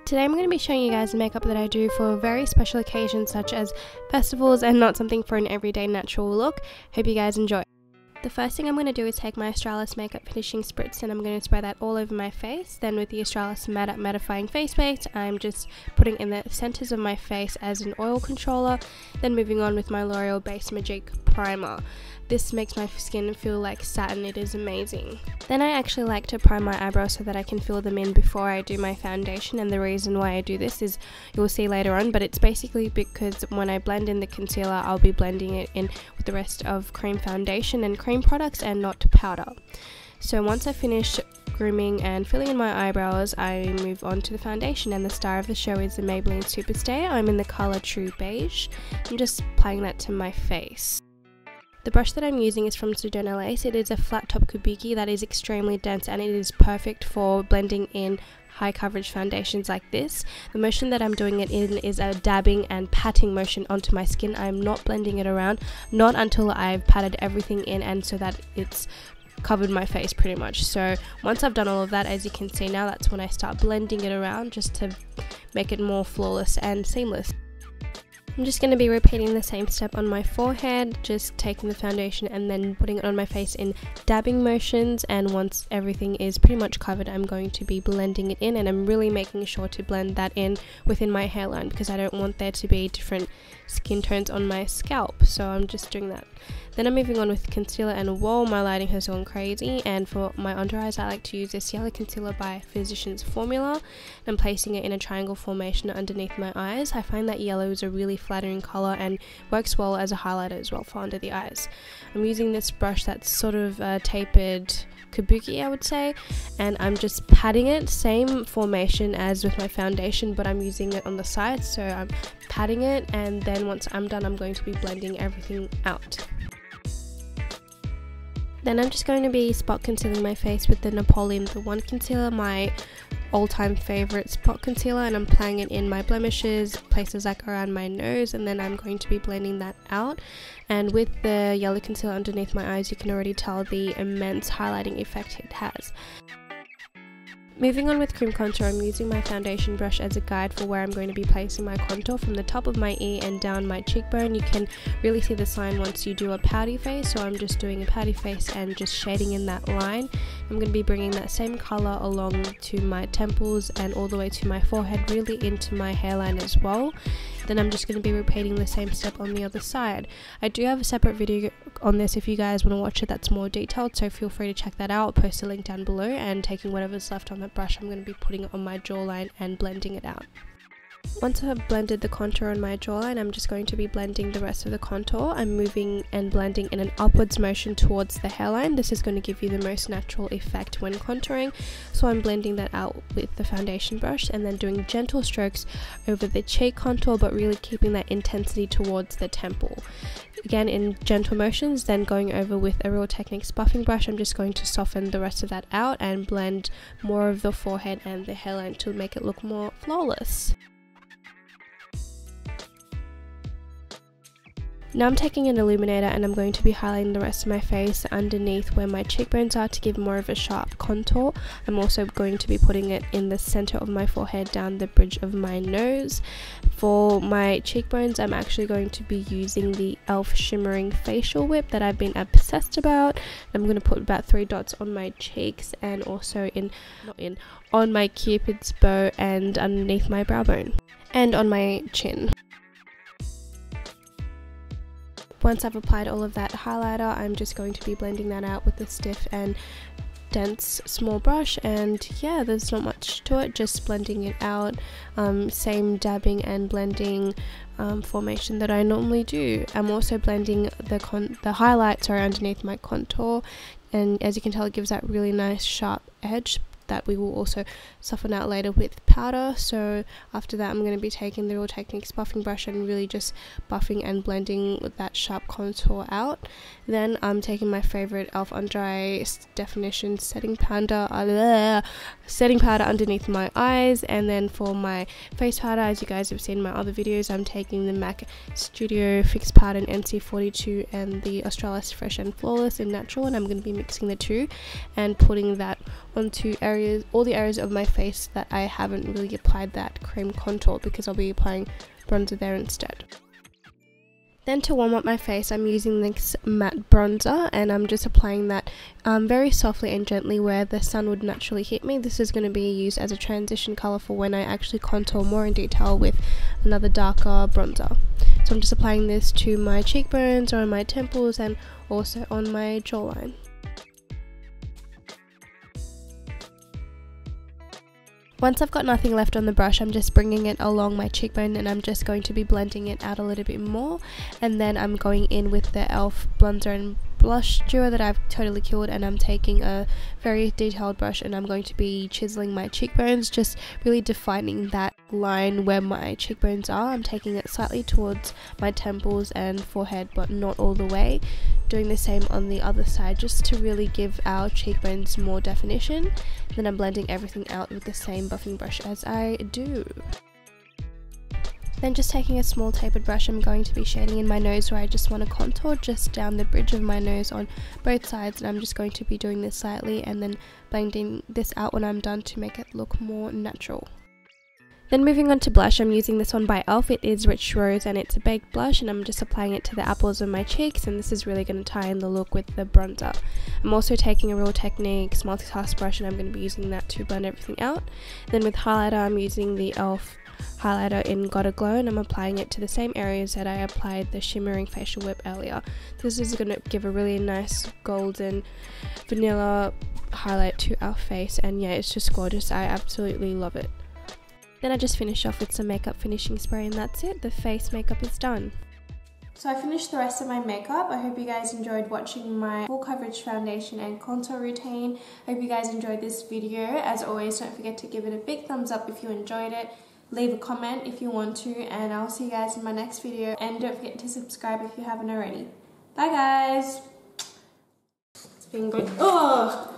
Today I'm going to be showing you guys the makeup that I do for very special occasions such as festivals and not something for an everyday natural look. Hope you guys enjoy. The first thing I'm going to do is take my Australis Makeup Finishing Spritz and I'm going to spray that all over my face. Then with the Australis Matte Mattifying Face Base, I'm just putting in the centers of my face as an oil controller. Then moving on with my L'Oreal Base Magic Primer. This makes my skin feel like satin. It is amazing. Then I actually like to prime my eyebrows so that I can fill them in before I do my foundation, and the reason why I do this is you'll see later on, but it's basically because when I blend in the concealer I'll be blending it in with the rest of cream foundation and cream products and not powder. So once I finish grooming and filling in my eyebrows, I move on to the foundation, and the star of the show is the Maybelline Superstay. I'm in the colour True Beige. I'm just applying that to my face. The brush that I'm using is from Sedona Lace. It is a flat top kabuki that is extremely dense and it is perfect for blending in high coverage foundations like this. The motion that I'm doing it in is a dabbing and patting motion onto my skin. I'm not blending it around, not until I've patted everything in and so that it's covered my face pretty much. So once I've done all of that, as you can see now, that's when I start blending it around just to make it more flawless and seamless. I'm just going to be repeating the same step on my forehead, just taking the foundation and then putting it on my face in dabbing motions, and once everything is pretty much covered I'm going to be blending it in, and I'm really making sure to blend that in within my hairline because I don't want there to be different skin tones on my scalp, so I'm just doing that. Then I'm moving on with concealer, and whoa, my lighting has gone crazy, and for my under eyes I like to use this yellow concealer by Physicians Formula. I'm placing it in a triangle formation underneath my eyes. I find that yellow is a really flattering colour and works well as a highlighter as well for under the eyes. I'm using this brush that's sort of tapered kabuki, I would say, and I'm just patting it, same formation as with my foundation, but I'm using it on the sides, so I'm patting it, and then once I'm done I'm going to be blending everything out. Then I'm just going to be spot concealing my face with the Napoleon The One Concealer, my all-time favorite spot concealer, and I'm applying it in my blemishes, places like around my nose, and then I'm going to be blending that out. And with the yellow concealer underneath my eyes, you can already tell the immense highlighting effect it has. Moving on with cream contour, I'm using my foundation brush as a guide for where I'm going to be placing my contour from the top of my ear and down my cheekbone. You can really see the sign once you do a pouty face, so I'm just doing a pouty face and just shading in that line. I'm going to be bringing that same colour along to my temples and all the way to my forehead, really into my hairline as well. Then I'm just going to be repeating the same step on the other side. I do have a separate video on this if you guys want to watch it that's more detailed, so feel free to check that out. I'll post a link down below, and taking whatever's left on that brush I'm going to be putting it on my jawline and blending it out. Once I've blended the contour on my jawline, I'm just going to be blending the rest of the contour. I'm moving and blending in an upwards motion towards the hairline. This is going to give you the most natural effect when contouring, so I'm blending that out with the foundation brush and then doing gentle strokes over the cheek contour, but really keeping that intensity towards the temple. Again in gentle motions, then going over with a Real Techniques buffing brush, I'm just going to soften the rest of that out and blend more of the forehead and the hairline to make it look more flawless. Now I'm taking an illuminator and I'm going to be highlighting the rest of my face underneath where my cheekbones are to give more of a sharp contour. I'm also going to be putting it in the center of my forehead down the bridge of my nose. For my cheekbones, I'm actually going to be using the e.l.f. Shimmering Facial Whip that I've been obsessed about. I'm going to put about 3 dots on my cheeks and also on my Cupid's bow and underneath my brow bone and on my chin. Once I've applied all of that highlighter, I'm just going to be blending that out with a stiff and dense small brush, and yeah, there's not much to it, just blending it out, same dabbing and blending formation that I normally do. I'm also blending the highlights underneath my contour, and as you can tell it gives that really nice sharp edge that we will also soften out later with powder. So after that I'm going to be taking the Real Techniques buffing brush and really just buffing and blending with that sharp contour out. Then I'm taking my favorite e.l.f. Under Eye Definition setting powder underneath my eyes, and then for my face powder, as you guys have seen in my other videos, I'm taking the MAC Studio Fix Powder in NC42 and the Australis Fresh and Flawless in Natural, and I'm going to be mixing the two and putting that onto areas all the areas of my face that I haven't really applied that cream contour, because I'll be applying bronzer there instead. Then to warm up my face, I'm using this matte bronzer, and I'm just applying that very softly and gently where the sun would naturally hit me. This is going to be used as a transition colour for when I actually contour more in detail with another darker bronzer. So I'm just applying this to my cheekbones or on my temples and also on my jawline. Once I've got nothing left on the brush, I'm just bringing it along my cheekbone, and I'm just going to be blending it out a little bit more, and then I'm going in with the e.l.f. bronzer and blush duo that I've totally killed, and I'm taking a very detailed brush and I'm going to be chiseling my cheekbones, just really defining that line where my cheekbones are. I'm taking it slightly towards my temples and forehead, but not all the way. Doing the same on the other side, just to really give our cheekbones more definition. Then I'm blending everything out with the same buffing brush as I do. Then just taking a small tapered brush, I'm going to be shading in my nose where I just want to contour just down the bridge of my nose on both sides, and I'm just going to be doing this slightly and then blending this out when I'm done to make it look more natural. Then moving on to blush, I'm using this one by e.l.f. It is Rich Rose and it's a baked blush, and I'm just applying it to the apples of my cheeks, and this is really going to tie in the look with the bronzer. I'm also taking a Real Techniques multitask brush, and I'm going to be using that to blend everything out. Then with highlighter, I'm using the e.l.f. highlighter in Gotta Glow, and I'm applying it to the same areas that I applied the shimmering facial whip earlier. This is going to give a really nice golden vanilla highlight to our face, and yeah, it's just gorgeous. I absolutely love it. Then I just finish off with some makeup finishing spray, and that's it. The face makeup is done. So I finished the rest of my makeup. I hope you guys enjoyed watching my full coverage foundation and contour routine. I hope you guys enjoyed this video. As always, don't forget to give it a big thumbs up if you enjoyed it. Leave a comment if you want to, and I'll see you guys in my next video. And don't forget to subscribe if you haven't already. Bye guys! It's been good. Oh!